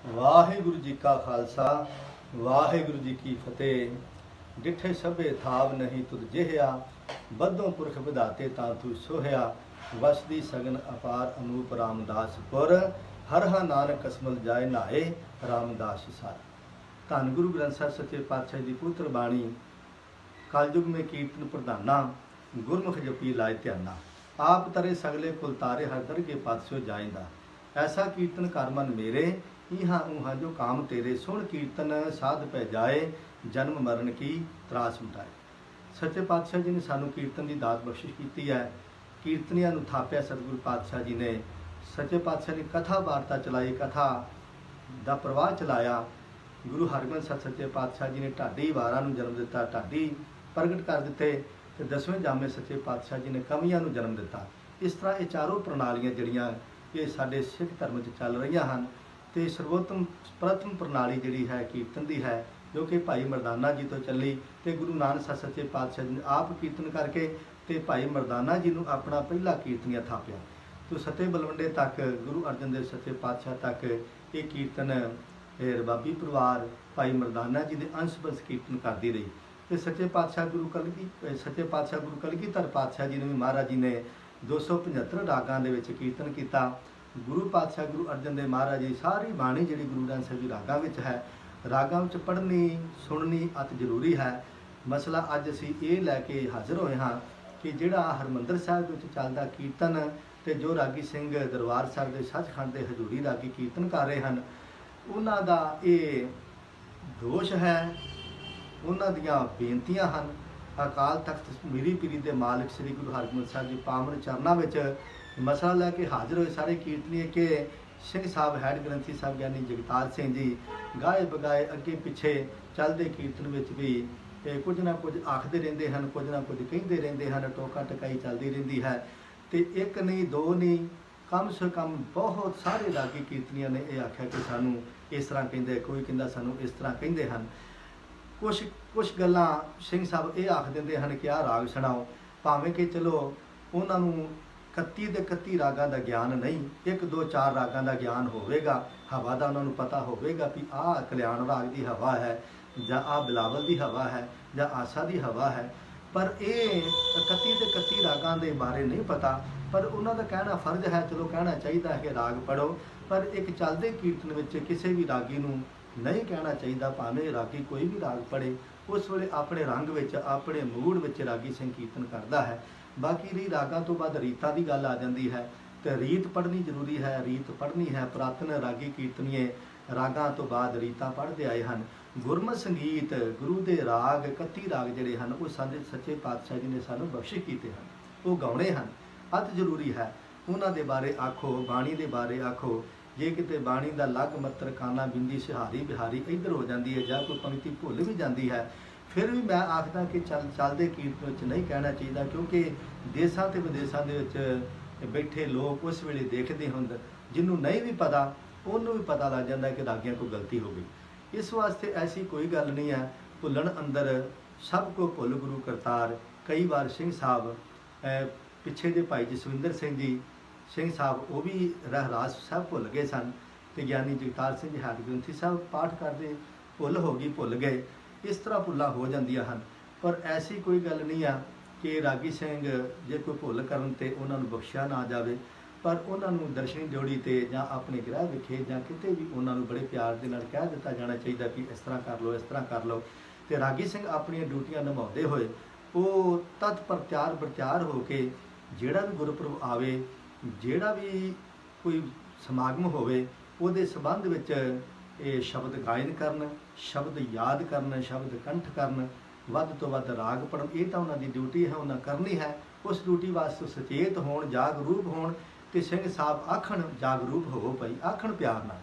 वाहिगुरु जी का खालसा वाहिगुरु जी की फतेह। डिठे सभे थाव नहीं तुद जिहया, बद्धों पुरख विधाते तां तू सोहया। वसदी सगन अपार अनूप रामदास पुर, हर हा नानक कसमल जाए नहाए रामदास सार। धन गुरु ग्रंथ साहिब सच्चे पातशाह जी पुत्र बाणी। कलयुग में कीर्तन प्रधाना, गुरमुख जपी लाए ध्याना। आप तरे सगले कुल तारे, हर दर के पातशो जाएंदा। ऐसा कीर्तन कर मन मेरे, इहाँ उहाँ जो काम तेरे। सुन कीर्तन साध पै जाए, जन्म मरण की त्रास मिटाए। सच्चे पातशाह जी ने सानू कीर्तन की दात बख्शिश की है। कीर्तनिया नूं थापिया सतगुरु पातशाह जी ने। सच्चे पातशाह ने कथा वार्ता चलाई, कथा का प्रवाह चलाया। गुरु हरगोबिंद ਸਾਹਿਬ सच्चे पातशाह जी ने ढाडी वारां नूं जन्म दिता, ढाडी प्रगट कर दिते ते 10वें जामे सच्चे पातशाह जी ने कवियां नूं जन्म दिता। इस तरह ये चारों प्रणालियां जिहड़ियां ये साडे सिख धर्म 'ਚ ਚੱਲ रहीਆਂ ਹਨ ਤੇ ਸਰਵੋਤਮ ਪ੍ਰਥਮ ਪ੍ਰਣਾਲੀ ਜਿਹੜੀ ਹੈ ਕੀਰਤਨ ਦੀ ਹੈ, ਜੋ ਕਿ ਭਾਈ ਮਰਦਾਨਾ ਜੀ ਤੋਂ ਚੱਲੀ ਤੇ ਗੁਰੂ ਨਾਨਕ ਸਾਹਿਬ ਸੱਚੇ ਪਾਤਸ਼ਾਹ ਜੀ ਨੇ ਆਪ ਕੀਰਤਨ ਕਰਕੇ ਤੇ ਭਾਈ ਮਰਦਾਨਾ ਜੀ ਨੂੰ ਆਪਣਾ ਪਹਿਲਾ ਕੀਰਤਨੀਆ ਥਾਪਿਆ। ਤੋ ਸੱਤੇ ਬਲਵੰਡੇ ਤੱਕ, ਗੁਰੂ ਅਰਜਨ ਦੇਵ ਸੱਚੇ ਪਾਤਸ਼ਾਹ ਤੱਕ ਇਹ ਕੀਰਤਨ ਰਬਾਬੀ ਪਰਿਵਾਰ ਭਾਈ ਮਰਦਾਨਾ ਜੀ ਦੇ ਅੰਸ਼-ਬੰਸ਼ ਕੀਰਤਨ ਕਰਦੀ ਰਹੀ। ਤੇ ਸੱਚੇ ਪਾਤਸ਼ਾਹ ਗੁਰੂ ਕਲਗੀਧਰ ਪਾਤਸ਼ਾਹ ਜੀ ਨੇ ਵੀ, ਮਹਾਰਾਜ ਜੀ ਨੇ 275 ਰਾਗਾਂ ਦੇ ਵਿੱਚ ਕੀਰਤਨ ਕੀਤਾ। ਗੁਰੂ ਪਾਤਸ਼ਾਹ ਗੁਰੂ ਅਰਜਨ ਦੇਵ ਮਹਾਰਾਜ ਜੀ ਸਾਰੀ ਬਾਣੀ ਜਿਹੜੀ ਗੁਰੂ ਗ੍ਰੰਥ ਸਾਹਿਬ ਦੀ ਰਾਗਾਂ ਵਿੱਚ ਹੈ, ਰਾਗਾਂ ਵਿੱਚ ਪੜ੍ਹਨੀ ਸੁਣਨੀ ਅਤ ਜ਼ਰੂਰੀ ਹੈ। ਮਸਲਾ ਅੱਜ ਅਸੀਂ ਇਹ ਲੈ ਕੇ ਹਾਜ਼ਰ ਹੋਏ ਹਾਂ ਕਿ ਜਿਹੜਾ ਹਰਿਮੰਦਰ ਸਾਹਿਬ ਵਿੱਚ ਚੱਲਦਾ ਕੀਰਤਨ ਤੇ ਜੋ ਰਾਗੀ ਸਿੰਘ ਦਰਬਾਰ ਸਾਹਿਬ ਦੇ ਸੱਚਖੰਡ ਦੇ ਹਜ਼ੂਰੀ ਰਾਗੀ ਕੀਰਤਨ ਕਰ ਰਹੇ ਹਨ, ਉਹਨਾਂ ਦਾ ਇਹ ਦੋਸ਼ ਹੈ, ਉਹਨਾਂ ਦੀਆਂ ਬੇਨਤੀਆਂ ਹਨ। ਅਕਾਲ ਤਖਤ ਮੀਰੀ ਪੀਰੀ ਦੇ ਮਾਲਕ ਸ੍ਰੀ ਗੁਰੂ ਹਰਗੋਬਿੰਦ ਸਾਹਿਬ ਜੀ ਪਾਵਨ ਚਰਨਾਂ ਵਿੱਚ ਮਸਲਾ ਲੈ ਕੇ ਹਾਜ਼ਰ ਹੋਏ ਸਾਰੇ ਕੀਰਤਨੀਏ ਕਿ ਸਿੰਘ ਸਾਹਿਬ ਹੈਡ ਗ੍ਰੰਥੀ ਸਾਹਿਬ ਗਿਆਨੀ ਜਗਤਾਰ ਸਿੰਘ ਜੀ ਗਾਏ ਬਗਾਏ ਅੱਗੇ ਪਿੱਛੇ ਚੱਲਦੇ ਕੀਰਤਨ ਵਿੱਚ ਵੀ ਕੁਝ ਨਾ ਕੁਝ ਆਖਦੇ ਰਹਿੰਦੇ ਹਨ, ਕੁਝ ਨਾ ਕੁਝ ਕਹਿੰਦੇ ਰਹਿੰਦੇ ਹਨ, ਟੋਕਾ ਟਕਾਈ ਚੱਲਦੀ ਰਹਿੰਦੀ ਹੈ। ਤੇ ਇੱਕ ਨਹੀਂ ਦੋ ਨਹੀਂ, ਕਮ ਸੇ ਕਮ ਬਹੁਤ ਸਾਰੇ ਰਾਗੀ ਕੀਰਤਨੀਆਂ ਨੇ ਇਹ ਆਖਿਆ ਕਿ ਸਾਨੂੰ ਇਸ ਤਰ੍ਹਾਂ ਕਹਿੰਦੇ, ਕੋਈ ਕਹਿੰਦਾ ਸਾਨੂੰ ਇਸ ਤਰ੍ਹਾਂ ਕਹਿੰਦੇ ਹਨ। ਕੁਛ ਗੱਲਾਂ ਸਿੰਘ ਸਾਹਿਬ ਇਹ ਆਖ ਦਿੰਦੇ ਹਨ ਕਿ ਆਹ ਰਾਗ ਸੁਣਾਓ, ਭਾਵੇਂ ਕਿ ਚਲੋ ਉਹਨਾਂ ਨੂੰ 31 ਦੇ 31 ਰਾਗਾਂ ਦਾ ਗਿਆਨ ਨਹੀਂ, 1 2 4 ਰਾਗਾਂ ਦਾ ਗਿਆਨ ਹੋਵੇਗਾ, ਹਵਾ ਦਾ ਉਹਨਾਂ ਨੂੰ ਪਤਾ ਹੋਵੇਗਾ ਕਿ ਆਹ ਕਲਿਆਣ ਰਾਗ ਦੀ ਹਵਾ ਹੈ ਜਾਂ ਆਹ ਬਿਲਾਵਲ ਦੀ ਹਵਾ ਹੈ ਜਾਂ ਆਸਾ ਦੀ ਹਵਾ ਹੈ, ਪਰ ਇਹ 31 ਦੇ 31 ਰਾਗਾਂ ਦੇ ਬਾਰੇ ਨਹੀਂ ਪਤਾ। ਪਰ ਉਹਨਾਂ ਦਾ ਕਹਿਣਾ ਫਰਜ਼ ਹੈ, ਚਲੋ ਕਹਿਣਾ ਚਾਹੀਦਾ ਹੈ ਕਿ ਰਾਗ ਪੜ੍ਹੋ, ਪਰ ਇੱਕ ਚੱਲਦੇ ਕੀਰਤਨ ਵਿੱਚ ਕਿਸੇ ਵੀ ਰਾਗੀ ਨੂੰ ਨਹੀਂ ਕਹਿਣਾ ਚਾਹੀਦਾ, ਭਾਵੇਂ ਰਾਗੀ ਕੋਈ ਵੀ ਰਾਗ ਪੜ੍ਹੇ, ਉਸ ਵੇਲੇ ਆਪਣੇ ਰੰਗ ਵਿੱਚ ਆਪਣੇ ਮੂਡ ਵਿੱਚ ਰਾਗੀ ਸਿੰਘ ਕੀਰਤਨ ਕਰਦਾ ਹੈ। ਬਾਕੀ ਰਹੀ ਰਾਗਾਂ ਤੋਂ ਬਾਅਦ ਰੀਤਾਂ ਦੀ ਗੱਲ ਆ ਜਾਂਦੀ ਹੈ, ਤੇ ਰੀਤ ਪੜ੍ਹਨੀ ਜ਼ਰੂਰੀ ਹੈ, ਰੀਤ ਪੜ੍ਹਨੀ ਹੈ। ਪੁਰਾਤਨ ਰਾਗੀ ਕੀਰਤਨੀਏ ਰਾਗਾਂ ਤੋਂ ਬਾਅਦ ਰੀਤਾਂ ਪੜ੍ਹਦੇ ਆਏ ਹਨ। ਗੁਰਮਤਿ ਸੰਗੀਤ ਗੁਰੂ ਦੇ ਰਾਗ 31 ਰਾਗ ਜਿਹੜੇ ਹਨ ਉਹ ਸਾਡੇ ਸੱਚੇ ਪਾਤਸ਼ਾਹ ਜੀ ਨੇ ਸਾਨੂੰ ਬਖਸ਼ਿਸ਼ ਕੀਤੇ ਹਨ, ਉਹ ਗਾਉਣੇ ਹਨ, ਅਤ ਜ਼ਰੂਰੀ ਹੈ। ਉਹਨਾਂ ਦੇ ਬਾਰੇ ਆਖੋ, ਬਾਣੀ ਦੇ ਬਾਰੇ ਆਖੋ। ਜੇ ਕਿਤੇ ਬਾਣੀ ਦਾ ਲੱਗ ਮੱਤਰ ਕਾਨਾ ਬਿੰਦੀ ਸਿਹਾਰੀ ਬਿਹਾਰੀ ਇੱਧਰ ਹੋ ਜਾਂਦੀ ਹੈ ਜਾਂ ਕੋਈ ਪੰਕਤੀ ਭੁੱਲ ਵੀ ਜਾਂਦੀ ਹੈ, ਫਿਰ ਵੀ ਮੈਂ ਆਖਦਾ ਕਿ ਚੱਲਦੇ ਕੀਰਤਨ ਵਿੱਚ ਨਹੀਂ ਕਹਿਣਾ ਚਾਹੀਦਾ, ਕਿਉਂਕਿ ਦੇਸ਼ਾਂ ਤੇ ਵਿਦੇਸ਼ਾਂ ਦੇ ਵਿੱਚ ਬੈਠੇ ਲੋਕ ਉਸ ਵੇਲੇ ਦੇਖਦੇ ਹੁੰਦੇ, ਜਿਹਨੂੰ ਨਹੀਂ ਵੀ ਪਤਾ ਉਹਨੂੰ ਵੀ ਪਤਾ ਲੱਗ ਜਾਂਦਾ ਕਿ ਰਾਗੀਆਂ ਕੋਈ ਗਲਤੀ ਹੋ ਗਈ। ਇਸ ਵਾਸਤੇ ਐਸੀ ਕੋਈ ਗੱਲ ਨਹੀਂ ਹੈ। ਭੁੱਲਣ ਅੰਦਰ ਸਭ ਕੋ ਭੁੱਲ ਗੁਰੂ ਕਰਤਾਰ। ਕਈ ਵਾਰ ਸਿੰਘ ਸਾਹਿਬ ਪਿੱਛੇ ਦੇ ਭਾਈ ਜਸਵਿੰਦਰ ਸਿੰਘ ਜੀ ਸਿੰਘ ਸਾਹਿਬ ਉਹ ਵੀ ਰਹਿਰਾਸ ਸਾਹਿਬ ਭੁੱਲ ਗਏ ਸਨ, ਤੇ ਗਿਆਨੀ ਜਗਤਾਰ ਸਿੰਘ ਜੀ ਹੈਡ ਗ੍ਰੰਥੀ ਸਾਹਿਬ ਪਾਠ ਕਰਦੇ ਭੁੱਲ ਹੋ ਗਈ, ਭੁੱਲ ਗਏ। ਇਸ ਤਰ੍ਹਾਂ ਭੁੱਲਾਂ ਹੋ ਜਾਂਦੀਆਂ ਹਨ, ਪਰ ਐਸੀ ਕੋਈ ਗੱਲ ਨਹੀਂ ਆ ਕਿ ਰਾਗੀ ਸਿੰਘ ਜੇ ਕੋਈ ਭੁੱਲ ਕਰਨ ਤੇ ਉਹਨਾਂ ਨੂੰ ਬਖਸ਼ਿਆ ਨਾ ਜਾਵੇ, ਪਰ ਉਹਨਾਂ ਨੂੰ ਦਰਸ਼ਨੀ ਡਿਓੜੀ ਤੇ ਜਾਂ ਆਪਣੇ ਗ੍ਰਹਿ ਵਿਖੇ ਜਾਂ ਕਿਤੇ ਵੀ ਉਹਨਾਂ ਨੂੰ ਬੜੇ ਪਿਆਰ ਦੇ ਨਾਲ ਕਹਿ ਦਿੱਤਾ ਜਾਣਾ ਚਾਹੀਦਾ ਕਿ ਇਸ ਤਰ੍ਹਾਂ ਕਰ ਲਓ, ਇਸ ਤਰ੍ਹਾਂ ਕਰ ਲਓ। ਤੇ ਰਾਗੀ ਸਿੰਘ ਆਪਣੀਆਂ ਡਿਊਟੀਆਂ ਨਿਭਾਉਂਦੇ ਹੋਏ ਉਹ ਤਤਪਰ ਤਿਆਰ ਹੋ ਕੇ ਜਿਹੜਾ ਵੀ ਗੁਰਪੁਰਬ ਆਵੇ, ਜਿਹੜਾ ਵੀ ਕੋਈ ਸਮਾਗਮ ਹੋਵੇ, ਉਹਦੇ ਸੰਬੰਧ ਵਿੱਚ ਇਹ ਸ਼ਬਦ ਗਾਇਨ ਕਰਨ, ਸ਼ਬਦ ਯਾਦ ਕਰਨ, ਸ਼ਬਦ ਕੰਠ ਕਰਨ, ਵੱਧ ਤੋਂ ਵੱਧ ਰਾਗ ਪੜ੍ਹਨ। ਇਹ ਤਾਂ ਉਹਨਾਂ ਦੀ ਡਿਊਟੀ ਹੈ, ਉਹਨਾਂ ਕਰਨੀ ਹੈ। ਉਸ ਡਿਊਟੀ ਵਾਸਤੇ ਸੁਚੇਤ ਹੋਣ, ਜਾਗਰੂਕ ਹੋਣ। ਤੇ ਸਿੰਘ ਸਾਹਿਬ ਆਖਣ ਜਾਗਰੂਕ ਹੋਵੋ ਭਾਈ, ਆਖਣ ਪਿਆਰ ਨਾਲ।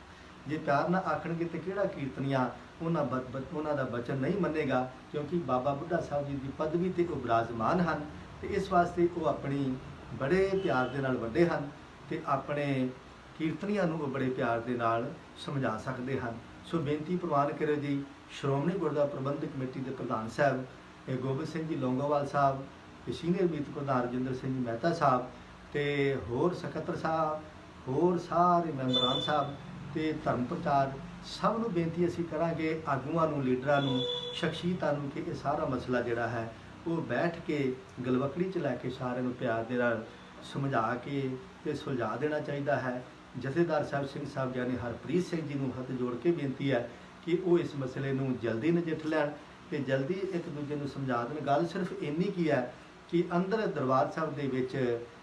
ਜੇ ਪਿਆਰ ਨਾਲ ਆਖਣਗੇ ਤੇ ਕਿਹੜਾ ਕੀਰਤਨੀਆ ਉਹਨਾਂ ਦਾ ਬਚਨ ਨਹੀਂ ਮੰਨੇਗਾ, ਕਿਉਂਕਿ ਬਾਬਾ ਬੁੱਢਾ ਸਾਹਿਬ ਜੀ ਦੀ ਪਦਵੀ ਤੇ ਉਹ ਬਿਰਾਜਮਾਨ ਹਨ, ਤੇ ਇਸ ਵਾਸਤੇ ਉਹ ਆਪਣੀ ਬੜੇ ਪਿਆਰ ਦੇ ਨਾਲ ਵੱਡੇ ਹਨ, ਤੇ ਆਪਣੇ ਕੀਰਤਨੀਆਂ ਨੂੰ ਉਹ ਬੜੇ ਪਿਆਰ ਦੇ ਨਾਲ ਸਮਝਾ ਸਕਦੇ ਹਨ। ਸੋ ਬੇਨਤੀ ਪ੍ਰਵਾਨ ਕਰੋ ਜੀ, ਸ਼੍ਰੋਮਣੀ ਗੁਰਦੁਆਰਾ ਪ੍ਰਬੰਧਕ ਕਮੇਟੀ ਦੇ ਪ੍ਰਧਾਨ ਸਾਹਿਬ ਗੋਬਿੰਦ ਸਿੰਘ ਜੀ ਲੌਂਗੋਵਾਲ ਸਾਹਿਬ, ਤੇ ਸੀਨੀਅਰ ਮੀਤ ਪ੍ਰਧਾਨ ਰਜਿੰਦਰ ਸਿੰਘ ਜੀ ਮਹਿਤਾ ਸਾਹਿਬ, ਤੇ ਹੋਰ ਸਕੱਤਰ ਸਾਹਿਬ, ਹੋਰ ਸਾਰੇ ਮੈਂਬਰਾਂ ਸਾਹਿਬ, ਤੇ ਧਰਮ ਪ੍ਰਚਾਰ ਸਭ ਨੂੰ ਬੇਨਤੀ ਅਸੀਂ ਕਰਾਂਗੇ, ਆਗੂਆਂ ਨੂੰ, ਲੀਡਰਾਂ ਨੂੰ, ਸ਼ਖਸੀਅਤਾਂ ਨੂੰ, ਕਿ ਇਹ ਸਾਰਾ ਮਸਲਾ ਜਿਹੜਾ ਹੈ ਉਹ ਬੈਠ ਕੇ ਗਲਵਕੜੀ 'ਚ ਲੈ ਕੇ ਸਾਰਿਆਂ ਨੂੰ ਪਿਆਰ ਦੇ ਨਾਲ ਸਮਝਾ ਕੇ ਤੇ ਸੁਲਝਾ ਦੇਣਾ ਚਾਹੀਦਾ ਹੈ। ਜਥੇਦਾਰ ਸਾਹਿਬ ਸਿੰਘ ਸਾਹਿਬ ਗਿਆਨੀ ਹਰਪ੍ਰੀਤ ਸਿੰਘ ਜੀ ਨੂੰ ਹੱਥ ਜੋੜ ਕੇ ਬੇਨਤੀ ਹੈ ਕਿ ਉਹ ਇਸ ਮਸਲੇ ਨੂੰ ਜਲਦੀ ਨਜਿੱਠ ਲੈਣ ਤੇ ਜਲਦੀ ਇੱਕ ਦੂਜੇ ਨੂੰ ਸਮਝਾ ਦੇਣ। ਗੱਲ ਸਿਰਫ ਇੰਨੀ ਕੀ ਹੈ ਕਿ ਅੰਦਰ ਦਰਬਾਰ ਸਾਹਿਬ ਦੇ ਵਿੱਚ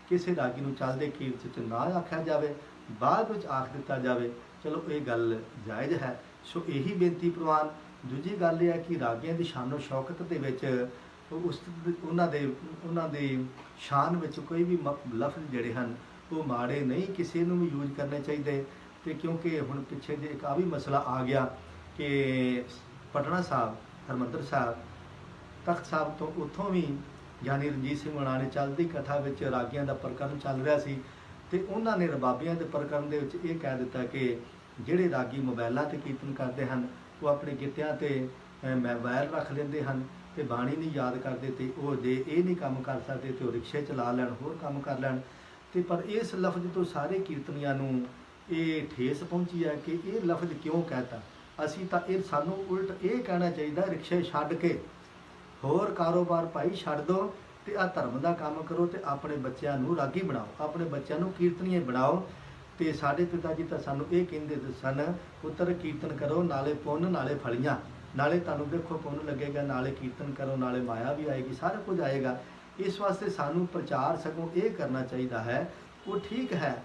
ਕਿਸੇ ਰਾਗੀ ਨੂੰ ਚੱਲਦੇ ਕੀਰਤ 'ਚ ਨਾ ਆਖਿਆ ਜਾਵੇ, ਬਾਅਦ ਵਿੱਚ ਆਖ ਦਿੱਤਾ ਜਾਵੇ, ਚਲੋ ਇਹ ਗੱਲ ਜਾਇਜ਼ ਹੈ। ਸੋ ਇਹੀ ਬੇਨਤੀ ਪ੍ਰਵਾਨ। ਦੂਜੀ ਗੱਲ ਇਹ ਹੈ ਕਿ ਰਾਗੀਆਂ ਦੀ ਸ਼ਾਨੋ ਸ਼ੌਕਤ ਦੇ ਵਿੱਚ ਉਹਨਾਂ ਦੇ ਸ਼ਾਨ ਵਿੱਚ ਕੋਈ ਵੀ ਲਫ਼ਜ਼ ਜਿਹੜੇ ਹਨ ਉਹ ਮਾੜੇ ਨਹੀਂ ਕਿਸੇ ਨੂੰ ਵੀ ਯੂਜ਼ ਕਰਨੇ ਚਾਹੀਦੇ। ਤੇ ਕਿਉਂਕਿ ਹੁਣ ਪਿੱਛੇ ਜੇ ਇੱਕ ਆ ਵੀ ਮਸਲਾ ਆ ਗਿਆ ਕਿ ਪਟਨਾ ਸਾਹਿਬ, ਹਰਿਮੰਦਰ ਸਾਹਿਬ, ਤਖਤ ਸਾਹਿਬ ਤੋਂ ਉੱਥੋਂ ਵੀ ਗਿਆਨੀ ਰਣਜੀਤ ਸਿੰਘ ਹੋਣਾ ਨੇ ਚਲਦੀ ਕਥਾ ਵਿੱਚ ਰਾਗੀਆਂ ਦਾ ਪ੍ਰਕਰਨ ਚੱਲ ਰਿਹਾ ਸੀ ਤੇ ਉਹਨਾਂ ਨੇ ਰਬਾਬੀਆਂ ਦੇ ਪ੍ਰਕਰਨ ਦੇ ਵਿੱਚ ਇਹ ਕਹਿ ਦਿੱਤਾ ਕਿ ਜਿਹੜੇ ਰਾਗੀ ਮੋਬਾਈਲਾਂ ਤੇ ਕੀਰਤਨ ਕਰਦੇ ਹਨ ਉਹ ਆਪਣੇ ਗਿੱਤਿਆਂ ਤੇ ਮੋਬਾਈਲ ਰੱਖ ਲੈਂਦੇ ਹਨ ਤੇ ਬਾਣੀ ਨਹੀਂ ਯਾਦ ਕਰਦੇ, ਤੇ ਉਹ ਜੇ ਇਹ ਨਹੀਂ ਕੰਮ ਕਰ ਸਕਦੇ ਤੇ ਉਹ ਰਿਕਸ਼ੇ ਚਲਾ ਲੈਣ, ਹੋਰ ਕੰਮ ਕਰ ਲੈਣ। ਤੇ ਪਰ ਇਸ ਲਫ਼ਜ਼ ਤੋਂ ਸਾਰੇ ਕੀਰਤਨੀਆਂ ਨੂੰ ਇਹ ਠੇਸ ਪਹੁੰਚੀ ਹੈ ਕਿ ਇਹ ਲਫ਼ਜ਼ ਕਿਉਂ ਕਹਿਤਾ। ਅਸੀਂ ਤਾਂ ਇਹ ਸਾਨੂੰ ਉਲਟ ਇਹ ਕਹਿਣਾ ਚਾਹੀਦਾ, ਰਿਕਸ਼ੇ ਛੱਡ ਕੇ ਹੋਰ ਕਾਰੋਬਾਰ ਭਾਈ ਛੱਡ ਦਿਓ ਤੇ ਆਹ ਧਰਮ ਦਾ ਕੰਮ ਕਰੋ ਤੇ ਆਪਣੇ ਬੱਚਿਆਂ ਨੂੰ ਰਾਗੀ ਬਣਾਓ, ਆਪਣੇ ਬੱਚਿਆਂ ਨੂੰ ਕੀਰਤਨੀਏ ਬਣਾਓ। ਤੇ ਸਾਡੇ ਪਿਤਾ ਜੀ ਤਾਂ ਸਾਨੂੰ ਇਹ ਕਹਿੰਦੇ ਸਨ, ਪੁੱਤਰ ਕੀਰਤਨ ਕਰੋ, ਨਾਲੇ ਪੁੰਨ ਨਾਲੇ ਫਲੀਆਂ, ਨਾਲੇ ਤੁਹਾਨੂੰ ਦੇਖੋ ਪੁੰਨ ਲੱਗੇਗਾ, ਨਾਲੇ ਕੀਰਤਨ ਕਰੋ, ਨਾਲੇ ਮਾਇਆ ਵੀ ਆਏਗੀ, ਸਾਰਾ ਕੁਝ ਆਏਗਾ। ਇਸ ਵਾਸਤੇ ਸਾਨੂੰ ਪ੍ਰਚਾਰ ਸਗੋਂ ਇਹ ਕਰਨਾ ਚਾਹੀਦਾ ਹੈ। ਉਹ ਠੀਕ ਹੈ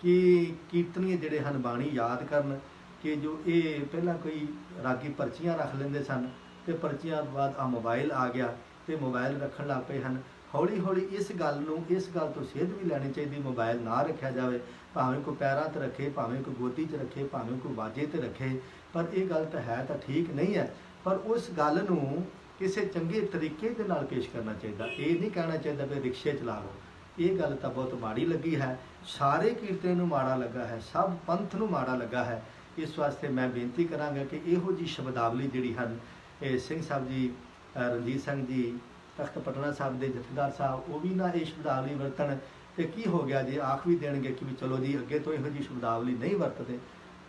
ਕਿ ਕੀਰਤਨੀਏ ਜਿਹੜੇ ਹਨ ਬਾਣੀ ਯਾਦ ਕਰਨ, ਕਿ ਜੋ ਇਹ ਪਹਿਲਾਂ ਕੋਈ ਰਾਗੀ ਪਰਚੀਆਂ ਰੱਖ ਲੈਂਦੇ ਸਨ ਤੇ ਪਰਚੀਆਂ ਤੋਂ ਬਾਅਦ ਆ ਮੋਬਾਈਲ ਆ ਗਿਆ ਤੇ ਮੋਬਾਈਲ ਰੱਖਣ ਲੱਗ ਪਏ ਹਨ। ਹੌਲੀ ਹੌਲੀ ਇਸ ਗੱਲ ਤੋਂ ਸੇਧ ਵੀ ਲੈਣੀ ਚਾਹੀਦੀ, ਮੋਬਾਈਲ ਨਾ ਰੱਖਿਆ ਜਾਵੇ, ਭਾਵੇਂ ਕੋਈ ਪੈਰਾਂ 'ਤੇ ਰੱਖੇ, ਭਾਵੇਂ ਕੋਈ ਗੋਦੀ 'ਚ ਰੱਖੇ, ਭਾਵੇਂ ਕੋਈ ਬਾਜੇ 'ਤੇ ਰੱਖੇ, ਪਰ ਇਹ ਗੱਲ ਤਾਂ ਹੈ ਤਾਂ ਠੀਕ ਨਹੀਂ ਹੈ। ਪਰ ਉਸ ਗੱਲ ਨੂੰ ਕਿਸੇ ਚੰਗੇ ਤਰੀਕੇ ਦੇ ਨਾਲ ਪੇਸ਼ ਕਰਨਾ ਚਾਹੀਦਾ। ਇਹ ਨਹੀਂ ਕਹਿਣਾ ਚਾਹੀਦਾ ਵੀ ਰਿਕਸ਼ੇ ਚਲਾ ਲਓ, ਇਹ ਗੱਲ ਤਾਂ ਬਹੁਤ ਮਾੜੀ ਲੱਗੀ ਹੈ, ਸਾਰੇ ਕੀਰਤਨ ਨੂੰ ਮਾੜਾ ਲੱਗਾ ਹੈ, ਸਭ ਪੰਥ ਨੂੰ ਮਾੜਾ ਲੱਗਾ ਹੈ। ਇਸ ਵਾਸਤੇ ਮੈਂ ਬੇਨਤੀ ਕਰਾਂਗਾ ਕਿ ਇਹੋ ਜਿਹੀ ਸ਼ਬਦਾਵਲੀ ਜਿਹੜੀ ਹਨ ਇਹ ਸਿੰਘ ਸਾਹਿਬ ਜੀ, ਰਣਜੀਤ ਸਿੰਘ ਜੀ, ਤਖਤ ਪਟਨਾ ਸਾਹਿਬ ਦੇ ਜਥੇਦਾਰ ਸਾਹਿਬ, ਉਹ ਵੀ ਨਾ ਇਹ ਸ਼ਬਦਾਵਲੀ ਵਰਤਣ। ਤੇ ਕੀ ਹੋ ਗਿਆ ਜੇ ਆਖ ਵੀ ਦੇਣਗੇ ਕਿ ਵੀ ਚਲੋ ਜੀ ਅੱਗੇ ਤੋਂ ਇਹੋ ਜਿਹੀ ਸ਼ਬਦਾਵਲੀ ਨਹੀਂ ਵਰਤਦੇ,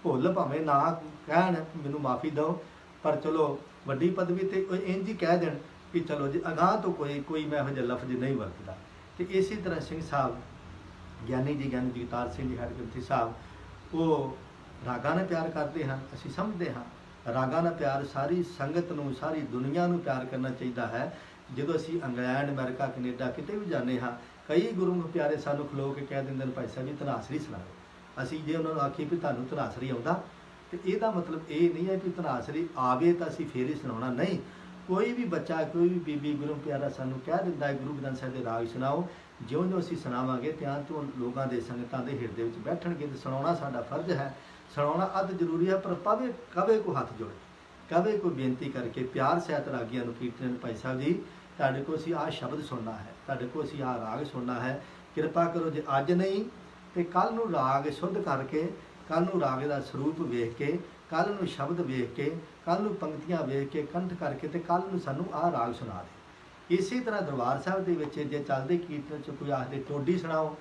ਭੁੱਲ ਭਾਵੇਂ ਨਾ ਕਹਿਣ, ਮੈਨੂੰ ਮਾਫੀ ਦਿਓ, ਪਰ ਚਲੋ ਵੱਡੀ ਪਦਵੀ ਤੇ ਇੰਝ ਹੀ ਕਹਿ ਦੇਣ ਕਿ ਚਲੋ ਜੀ ਅਗਾਂਹ ਤੋਂ ਕੋਈ ਮੈਂ ਇਹੋ ਜਿਹਾ ਲਫ਼ਜ਼ ਨਹੀਂ ਵਰਤਦਾ। ਤੇ ਇਸੇ ਤਰ੍ਹਾਂ ਸਿੰਘ ਸਾਹਿਬ ਗਿਆਨੀ ਜਗਤਾਰ ਸਿੰਘ ਜੀ ਹਰਗੋਬਿੰਦ ਸਾਹਿਬ, ਉਹ ਰਾਗਾਂ ਨਾਲ ਪਿਆਰ ਕਰਦੇ ਹਨ, ਅਸੀਂ ਸਮਝਦੇ ਹਾਂ। ਰਾਗਾਂ ਨਾਲ ਪਿਆਰ ਸਾਰੀ ਸੰਗਤ ਨੂੰ, ਸਾਰੀ ਦੁਨੀਆ ਨੂੰ ਪਿਆਰ ਕਰਨਾ ਚਾਹੀਦਾ ਹੈ। ਜਦੋਂ ਅਸੀਂ ਇੰਗਲੈਂਡ, ਅਮਰੀਕਾ, ਕੈਨੇਡਾ ਕਿਤੇ ਵੀ ਜਾਂਦੇ ਹਾਂ, ਕਈ ਗੁਰੂ ਪਿਆਰੇ ਸਾਨੂੰ ਖਲੋ ਕੇ ਕਹਿ ਦਿੰਦੇ ਨੇ ਭਾਈ ਸਾਹਿਬ ਜੀ ਧਨਾਸਰੀ ਸੁਣਾਓ। ਅਸੀਂ ਜੇ ਉਹਨਾਂ ਨੂੰ ਆਖੀਏ ਵੀ ਤੁਹਾਨੂੰ ਧਨਾਸਰੀ ਆਉਂਦਾ, ਤੇ ਇਹਦਾ ਮਤਲਬ ਇਹ ਨਹੀਂ ਹੈ ਕਿ ਧਨਾਸਰੀ ਆਵੇ ਤਾਂ ਅਸੀਂ ਫੇਰ ਹੀ ਸੁਣਾਉਣਾ, ਨਹੀਂ। ਕੋਈ ਵੀ ਬੱਚਾ, ਕੋਈ ਵੀ ਬੀਬੀ ਗੁਰੂ ਪਿਆਰਾ ਸਾਨੂੰ ਕਹਿ ਦਿੰਦਾ ਹੈ ਗੁਰੂ ਗ੍ਰੰਥ ਸਾਹਿਬ ਦੇ ਰਾਗ ਸੁਣਾਓ, ਜਿਉਂ-ਜਿਉਂ ਅਸੀਂ ਸੁਣਾਵਾਂਗੇ ਤਿਆਂ ਤੋਂ ਲੋਕਾਂ ਦੇ ਸੰਗਤਾਂ ਦੇ ਹਿਰਦੇ ਵਿੱਚ ਬੈਠਣਗੇ। ਤੇ ਸੁਣਾਉਣਾ ਸਾਡਾ ਫਰਜ਼ ਹੈ, ਸੁਣਾਉਣਾ ਅੱਧ ਜ਼ਰੂਰੀ ਹੈ, ਪਰ ਕਵੇ ਕੋ ਹੱਥ ਜੋੜੇ, ਕਵੇ ਕੋਈ ਬੇਨਤੀ ਕਰਕੇ ਪਿਆਰ ਸਹਿਤ ਰਾਗੀਆਂ ਨੂੰ ਕੀਰਤਨ, ਭਾਈ ਸਾਹਿਬ ਜੀ ਤੁਹਾਡੇ ਕੋਲ ਅਸੀਂ ਆਹ ਸ਼ਬਦ ਸੁਣਨਾ ਹੈ, ਤੁਹਾਡੇ ਕੋਲ ਅਸੀਂ ਆਹ ਰਾਗ ਸੁਣਨਾ ਹੈ, ਕਿਰਪਾ ਕਰੋ ਜੇ ਅੱਜ ਨਹੀਂ ਤੇ ਕੱਲ੍ਹ ਨੂੰ ਰਾਗ ਸ਼ੁੱਧ ਕਰਕੇ, ਕੱਲ੍ਹ ਨੂੰ ਰਾਗ ਦਾ ਸਰੂਪ ਵੇਖ ਕੇ, ਕੱਲ੍ਹ ਨੂੰ ਸ਼ਬਦ ਵੇਖ ਕੇ, ਕੱਲ੍ਹ ਨੂੰ ਪੰਕਤੀਆਂ ਵੇਖ ਕੇ ਕੰਠ ਕਰਕੇ ਤੇ ਕੱਲ੍ਹ ਨੂੰ ਸਾਨੂੰ ਆਹ ਰਾਗ ਸੁਣਾ ਦੇ। ਇਸੇ ਤਰ੍ਹਾਂ ਦਰਬਾਰ ਸਾਹਿਬ ਦੇ ਵਿੱਚ ਜੇ ਚੱਲਦੇ ਕੀਰਤਨ 'ਚ ਕੋਈ ਆਖਦੇ ਟੋਡੀ ਸੁਣਾਓ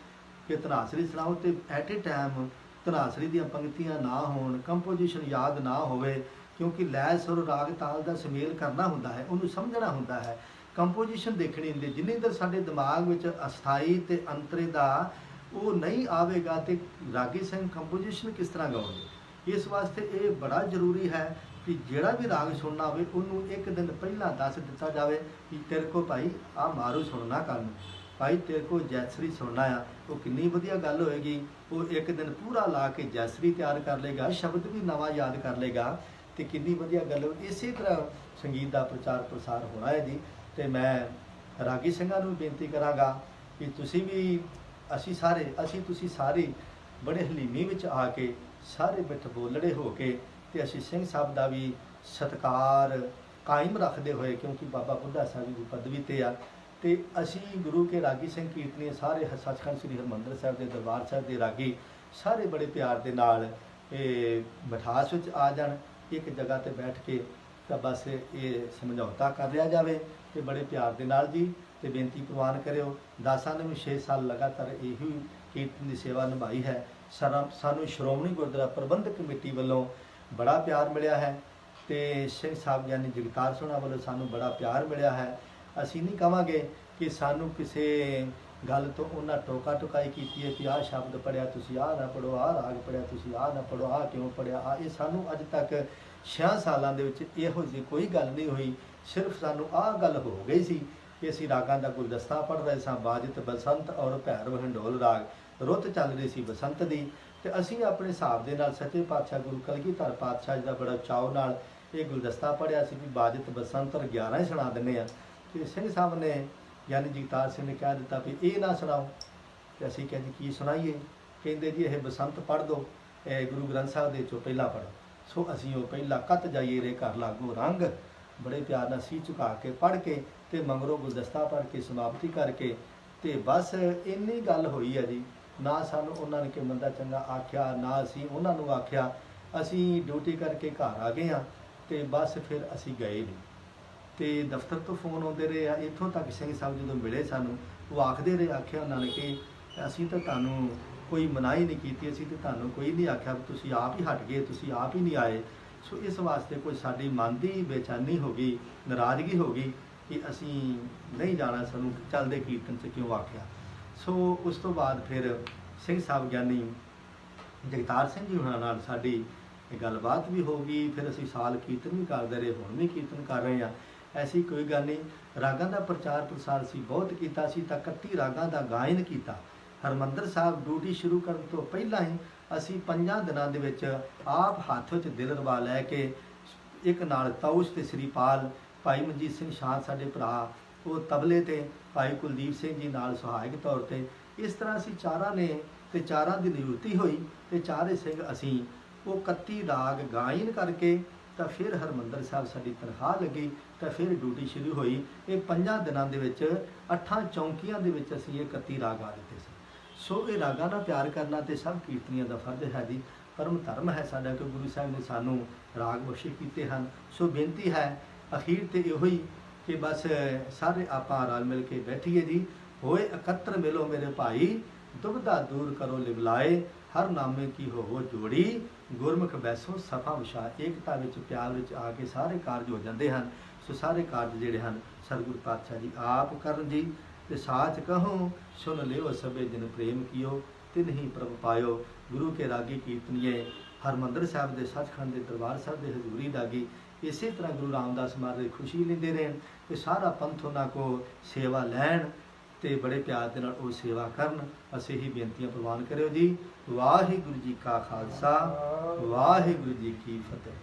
ਕਿ ਧਨਾਸਰੀ ਸੁਣਾਓ, ਤੇ ਐਟ ਏ ਟਾਈਮ ਧਨਾਸਰੀ ਦੀਆਂ ਪੰਕਤੀਆਂ ਨਾ ਹੋਣ, ਕੰਪੋਜੀਸ਼ਨ ਯਾਦ ਨਾ ਹੋਵੇ, ਕਿਉਂਕਿ ਲੈ ਸੁਰ ਰਾਗ ਤਾਲ ਦਾ ਸੁਮੇਲ ਕਰਨਾ ਹੁੰਦਾ ਹੈ, ਉਹਨੂੰ ਸਮਝਣਾ ਹੁੰਦਾ ਹੈ, ਕੰਪੋਜੀਸ਼ਨ ਦੇਖਣੀ ਹੁੰਦੀ। ਜਿੰਨੀ ਦੇਰ ਸਾਡੇ ਦਿਮਾਗ ਵਿੱਚ ਅਸਥਾਈ ਤੇ ਅੰਤਰੇ ਦਾ ਉਹ ਨਹੀਂ ਆਵੇਗਾ ਤੇ ਰਾਗੀ ਸਿੰਘ ਕੰਪੋਜੀਸ਼ਨ ਕਿਸ ਤਰ੍ਹਾਂ ਗਾਉਣਗੇ। ਇਸ ਵਾਸਤੇ ਇਹ ਬੜਾ ਜ਼ਰੂਰੀ ਹੈ ਕਿ ਜਿਹੜਾ ਵੀ ਰਾਗ ਸੁਣਨਾ ਹੋਵੇ ਉਹਨੂੰ ਇੱਕ ਦਿਨ ਪਹਿਲਾਂ ਦੱਸ ਦਿੱਤਾ ਜਾਵੇ ਕਿ ਤੇਰੇ ਕੋ ਭਾਈ ਆਹ ਮਾਰੂ ਸੁਣਨਾ, ਕੱਲ੍ਹ ਨੂੰ ਭਾਈ ਤੇਰੇ ਕੋ ਜੈਸਰੀ ਸੁਣਨਾ ਆ। ਉਹ ਕਿੰਨੀ ਵਧੀਆ ਗੱਲ ਹੋਏਗੀ, ਉਹ ਇੱਕ ਦਿਨ ਪੂਰਾ ਲਾ ਕੇ ਜੈਸਰੀ ਤਿਆਰ ਕਰ ਲੇਗਾ, ਸ਼ਬਦ ਵੀ ਨਵਾਂ ਯਾਦ ਕਰ ਲੇਗਾ, ਤੇ ਕਿੰਨੀ ਵਧੀਆ ਗੱਲ ਹੋ। ਇਸੇ ਤਰ੍ਹਾਂ ਸੰਗੀਤ ਦਾ ਪ੍ਰਚਾਰ ਪ੍ਰਸਾਰ ਹੋਣਾ ਹੈ ਜੀ। ਤੇ ਮੈਂ ਰਾਗੀ ਸਿੰਘਾਂ ਨੂੰ ਬੇਨਤੀ ਕਰਾਂਗਾ ਕਿ ਤੁਸੀਂ ਵੀ, ਤੁਸੀਂ ਸਾਰੇ ਬੜੇ ਹਲੀਮੀ ਵਿੱਚ ਆ ਕੇ, ਸਾਰੇ ਮਿੱਠ ਬੋਲੜੇ ਹੋ ਕੇ, ਤੇ ਅਸੀਂ ਸਿੰਘ ਸਾਹਿਬ ਦਾ ਵੀ ਸਤਿਕਾਰ ਕਾਇਮ ਰੱਖਦੇ ਹੋਏ, ਕਿਉਂਕਿ ਬਾਬਾ ਬੁੱਢਾ ਸਾਹਿਬ ਦੀ ਪਦਵੀ ਤੇ ਆ, ਤੇ ਅਸੀਂ ਗੁਰੂ ਕੇ ਰਾਗੀ ਸਿੰਘ ਕੀਰਤਨੀਏ ਸਾਰੇ ਸੱਚਖੰਡ ਸ੍ਰੀ ਹਰਿਮੰਦਰ ਸਾਹਿਬ ਦੇ ਦਰਬਾਰ ਸਾਹਿਬ ਦੇ ਰਾਗੀ ਸਾਰੇ ਬੜੇ ਪਿਆਰ ਦੇ ਨਾਲ ਇਹ ਮਿਠਾਸ ਵਿੱਚ ਆ ਜਾਣ, ਇੱਕ ਜਗ੍ਹਾ ਤੇ ਬੈਠ ਕੇ ਤਾਂ ਬਸ ਇਹ ਸਮਝੌਤਾ ਕਰ ਲਿਆ ਜਾਵੇ ਤੇ ਬੜੇ ਪਿਆਰ ਦੇ ਨਾਲ ਜੀ। ਤੇ ਬੇਨਤੀ ਪ੍ਰਵਾਨ ਕਰਿਓ, ਦਾਸਾਂ ਨੇ ਵੀ 6 ਸਾਲ ਲਗਾਤਾਰ ਇਹੀ ਕੀਰਤਨ ਦੀ ਸੇਵਾ ਨਿਭਾਈ ਹੈ, ਸਾਨੂੰ ਸ਼੍ਰੋਮਣੀ ਗੁਰਦੁਆਰਾ ਪ੍ਰਬੰਧਕ ਕਮੇਟੀ ਵੱਲੋਂ ਬੜਾ ਪਿਆਰ ਮਿਲਿਆ ਹੈ ਤੇ ਸਿੰਘ ਸਾਹਿਬ ਯਾਨੀ ਜਗਤਾਰ ਸੋਹਣਾ ਵੱਲੋਂ ਸਾਨੂੰ ਬੜਾ ਪਿਆਰ ਮਿਲਿਆ ਹੈ। ਅਸੀਂ ਨਹੀਂ ਕਹਾਂਗੇ ਕਿ ਸਾਨੂੰ ਕਿਸੇ ਗੱਲ ਤੋਂ ਉਹਨਾਂ ਟੋਕਾ ਟੁਕਾਈ ਕੀਤੀ ਹੈ ਕਿ ਆਹ ਸ਼ਬਦ ਪੜਿਆ ਤੁਸੀਂ ਆਹ ਨਾ ਪੜੋ, ਆਹ ਰਾਗ ਪੜਿਆ ਤੁਸੀਂ ਆਹ ਨਾ ਪੜੋ, ਆਹ ਕਿਉਂ ਪੜਿਆ, ਆਹ ਇਹ ਸਾਨੂੰ ਅੱਜ ਤੱਕ 6 ਸਾਲਾਂ ਦੇ ਵਿੱਚ ਇਹੋ ਜਿਹੀ ਕੋਈ ਗੱਲ ਨਹੀਂ ਹੋਈ। ਸਿਰਫ ਸਾਨੂੰ ਆਹ ਗੱਲ ਹੋ ਗਈ ਸੀ ਕਿ ਅਸੀਂ ਰਾਗਾਂ ਦਾ ਗੁਲਦਸਤਾ ਪੜ੍ਹ ਰਹੇ ਸਾਂ, ਬਾਜਤ ਬਸੰਤ ਔਰ ਭੈਰਵ ਹਿੰਡੋਲ ਰਾਗ ਰੁੱਤ ਚੱਲ ਰਹੀ ਸੀ ਬਸੰਤ ਦੀ, ਤੇ ਅਸੀਂ ਆਪਣੇ ਹਿਸਾਬ ਦੇ ਨਾਲ ਸੱਚੇ ਪਾਤਸ਼ਾਹ ਗੁਰੂ ਕਲਗੀਧਰ ਪਾਤਸ਼ਾਹ ਜੀ ਦਾ ਬੜਾ ਚਾਅ ਨਾਲ ਇਹ ਗੁਲਦਸਤਾ ਪੜ੍ਹਿਆ ਸੀ ਵੀ ਬਾਜਤ ਬਸੰਤ ਔਰ 11 ਹੀ ਸੁਣਾ ਦਿੰਦੇ ਆ। ਤੇ ਸਿੰਘ ਸਾਹਿਬ ਨੇ ਯਾਨੀ ਜਗਤਾਰ ਸਿੰਘ ਨੇ ਕਹਿ ਦਿੱਤਾ ਵੀ ਇਹ ਨਾ ਸੁਣਾਓ, ਤੇ ਅਸੀਂ ਕਹਿੰਦੇ ਕੀ ਸੁਣਾਈਏ? ਕਹਿੰਦੇ ਜੀ ਇਹ ਬਸੰਤ ਪੜ੍ਹ ਦਿਓ, ਇਹ ਗੁਰੂ ਗ੍ਰੰਥ ਸਾਹਿਬ ਦੇ ਚੋਂ ਪਹਿਲਾਂ ਪੜ੍ਹੋ। ਸੋ ਅਸੀਂ ਉਹ ਪਹਿਲਾਂ ਕੱਤ ਜਾਈਏ ਰੇ ਘਰ ਲਾਗੋ ਰੰਗ ਬੜੇ ਪਿਆਰ ਨਾਲ ਸੀ ਝੁਕਾ ਕੇ ਪੜ੍ਹ ਕੇ ਤੇ ਮਗਰੋਂ ਗੁਲਦਸਤਾ ਪੜ੍ਹ ਕੇ ਸਮਾਪਤੀ ਕਰਕੇ ਤੇ ਬਸ ਇੰਨੀ ਗੱਲ ਹੋਈ ਹੈ ਜੀ। ਨਾ ਸਾਨੂੰ ਉਹਨਾਂ ਨੇ ਕਿ ਮੰਦਾ ਚੰਗਾ ਆਖਿਆ, ਨਾ ਅਸੀਂ ਉਹਨਾਂ ਨੂੰ ਆਖਿਆ। ਅਸੀਂ ਡਿਊਟੀ ਕਰਕੇ ਘਰ ਆ ਗਏ ਹਾਂ ਤੇ ਬਸ ਫਿਰ ਅਸੀਂ ਗਏ ਨਹੀਂ। ਤੇ ਦਫ਼ਤਰ ਤੋਂ ਫੋਨ ਆਉਂਦੇ ਰਹੇ ਆ, ਇੱਥੋਂ ਤੱਕ ਸਿੰਘ ਸਾਹਿਬ ਜਦੋਂ ਮਿਲੇ ਸਾਨੂੰ ਉਹ ਆਖਦੇ ਰਹੇ, ਆਖਿਆ ਉਹਨਾਂ ਨੇ ਕਿ ਅਸੀਂ ਤਾਂ ਤੁਹਾਨੂੰ ਕੋਈ ਮਨਾਹੀ ਨਹੀਂ ਕੀਤੀ, ਅਸੀਂ ਤਾਂ ਤੁਹਾਨੂੰ ਕੋਈ ਨਹੀਂ ਆਖਿਆ, ਤੁਸੀਂ ਆਪ ਹੀ ਹਟ ਗਏ, ਤੁਸੀਂ ਆਪ ਹੀ ਨਹੀਂ ਆਏ। ਸੋ ਇਸ ਵਾਸਤੇ ਕੋਈ ਸਾਡੀ ਮਨ ਦੀ ਬੇਚੈਨੀ ਹੋ ਗਈ, ਨਾਰਾਜ਼ਗੀ ਹੋ ਗਈ ਕਿ ਅਸੀਂ ਨਹੀਂ ਜਾਣਾ, ਸਾਨੂੰ ਚੱਲਦੇ ਕੀਰਤਨ 'ਚ ਕਿਉਂ ਆਖਿਆ। ਸੋ ਉਸ ਤੋਂ ਬਾਅਦ ਫਿਰ ਸਿੰਘ ਸਾਹਿਬ ਗਿਆਨੀ ਜਗਤਾਰ ਸਿੰਘ ਜੀ ਹੋਣਾ ਨਾਲ ਸਾਡੀ ਗੱਲਬਾਤ ਵੀ ਹੋ ਗਈ। ਫਿਰ ਅਸੀਂ ਸਾਲ ਕੀਰਤਨ ਵੀ ਕਰਦੇ ਰਹੇ, ਹੁਣ ਵੀ ਕੀਰਤਨ ਕਰ ਰਹੇ ਹਾਂ। ਐਸੀ ਕੋਈ ਗੱਲ ਨਹੀਂ। ਰਾਗਾਂ ਦਾ ਪ੍ਰਚਾਰ ਪ੍ਰਸਾਰ ਸੀ ਬਹੁਤ ਕੀਤਾ ਸੀ, ਤਾਂ 31 ਰਾਗਾਂ ਦਾ ਗਾਇਨ ਕੀਤਾ। ਹਰਿਮੰਦਰ ਸਾਹਿਬ ਡਿਊਟੀ ਸ਼ੁਰੂ ਕਰਨ ਤੋਂ ਪਹਿਲਾਂ ਹੀ ਅਸੀਂ 5 ਦਿਨਾਂ ਦੇ ਵਿੱਚ ਆਪ ਹੱਥ ਵਿੱਚ ਦਿਲ ਰਵਾ ਲੈ ਕੇ ਇੱਕ ਨਾਲ ਤਾਊਸ ਤੇ ਸ੍ਰੀਪਾਲ ਭਾਈ ਮਨਜੀਤ ਸਿੰਘ ਸ਼ਾਹ ਸਾਡੇ ਭਰਾ, ਉਹ ਤਬਲੇ ਤੇ ਭਾਈ ਕੁਲਦੀਪ ਸਿੰਘ ਜੀ ਨਾਲ ਸਹਾਇਕ ਤੌਰ ਤੇ, ਇਸ ਤਰ੍ਹਾਂ ਅਸੀਂ ਚਾਰਾਂ ਨੇ ਤੇ ਚਾਰਾਂ ਦੀ ਨਿਯੁਕਤੀ ਹੋਈ ਤੇ ਚਾਰੇ ਸਿੰਘ ਅਸੀਂ ਉਹ 31 ਰਾਗ ਗਾਇਨ ਕਰਕੇ ਤਾਂ ਫਿਰ ਹਰਿਮੰਦਰ ਸਾਹਿਬ ਸਾਡੀ ਤਨਖਾਹ ਲੱਗੀ ਤਾਂ ਫਿਰ ਡਿਊਟੀ ਸ਼ੁਰੂ ਹੋਈ। ਇਹ 5 ਦਿਨਾਂ ਦੇ ਵਿੱਚ 8 ਚੌਂਕੀਆਂ ਦੇ ਵਿੱਚ ਅਸੀਂ ਇਹ 31 ਰਾਗ ਗਾ ਦਿੱਤੇ ਸੀ। ਸੋ ਇਹ ਰਾਗਾਂ ਦਾ ਪਿਆਰ ਕਰਨਾ ਤੇ ਸਭ ਕੀਰਤਨੀਆਂ ਦਾ ਫਰਜ਼ ਹੈ ਜੀ, ਪਰਮ ਧਰਮ ਹੈ ਸਾਡਾ ਕਿ ਗੁਰੂ ਸਾਹਿਬ ਨੇ ਸਾਨੂੰ ਰਾਗ ਬਖਸ਼ੇ ਕੀਤੇ ਹਨ। ਸੋ ਬੇਨਤੀ ਹੈ ਅਖੀਰ ਤੇ ਇਹੋ ਹੀ ਕਿ ਬਸ ਸਾਰੇ ਆਪਾਂ ਰਲ ਮਿਲ ਕੇ ਬੈਠੀਏ ਜੀ। ਹੋਏ ਇਕੱਤਰ ਮਿਲੋ ਮੇਰੇ ਭਾਈ, ਦੁਬਿਧਾ ਦੂਰ ਕਰੋ ਲਿਵਲਾਏ, ਹਰ ਨਾਮੇ ਕੀ ਹੋਵੋ ਜੋੜੀ, ਗੁਰਮੁਖ ਬੈਸੋ ਸਫਾ ਵਿਸ਼ਾ। ਏਕਤਾ ਵਿੱਚ ਪਿਆਰ ਵਿੱਚ ਆ ਕੇ ਸਾਰੇ ਕਾਰਜ ਹੋ ਜਾਂਦੇ ਹਨ। ਸੋ ਸਾਰੇ ਕਾਰਜ ਜਿਹੜੇ ਹਨ ਸਤਿਗੁਰੂ ਪਾਤਸ਼ਾਹ ਜੀ ਆਪ ਕਰਨ ਜੀ। ਤੇ ਸਾਚ ਕਹੋ ਸੁਨ ਲਿਓ ਸਭੇ ਜਿਨ ਪ੍ਰੇਮ ਕੀਓ, ਤਿਨ ਹੀ ਪ੍ਰਭ ਪਾਇਓ। ਗੁਰੂ ਕੇ ਰਾਗੀ ਕੀਰਤਨੀਏ ਹਰਿਮੰਦਰ ਸਾਹਿਬ ਦੇ ਸੱਚਖੰਡ ਦੇ ਦਰਬਾਰ ਸਾਹਿਬ ਦੇ ਹਜ਼ੂਰੀ ਰਾਗੀ ਇਸੇ ਤਰ੍ਹਾਂ ਗੁਰੂ ਰਾਮਦਾਸ ਮਹਾਰਾਜ ਦੀ ਖੁਸ਼ੀ ਲੈਂਦੇ ਰਹਿਣ ਤੇ ਸਾਰਾ ਪੰਥ ਉਹਨਾਂ ਕੋ ਸੇਵਾ ਲੈਣ ਤੇ ਬੜੇ ਪਿਆਰ ਦੇ ਨਾਲ ਉਹ ਸੇਵਾ ਕਰਨ। ਅਸੀਂ ਹੀ ਬੇਨਤੀਆਂ ਪ੍ਰਵਾਨ ਕਰਿਓ ਜੀ। ਵਾਹਿਗੁਰੂ ਜੀ ਕਾ ਖਾਲਸਾ, ਵਾਹਿਗੁਰੂ ਜੀ ਕੀ ਫਤਿਹ।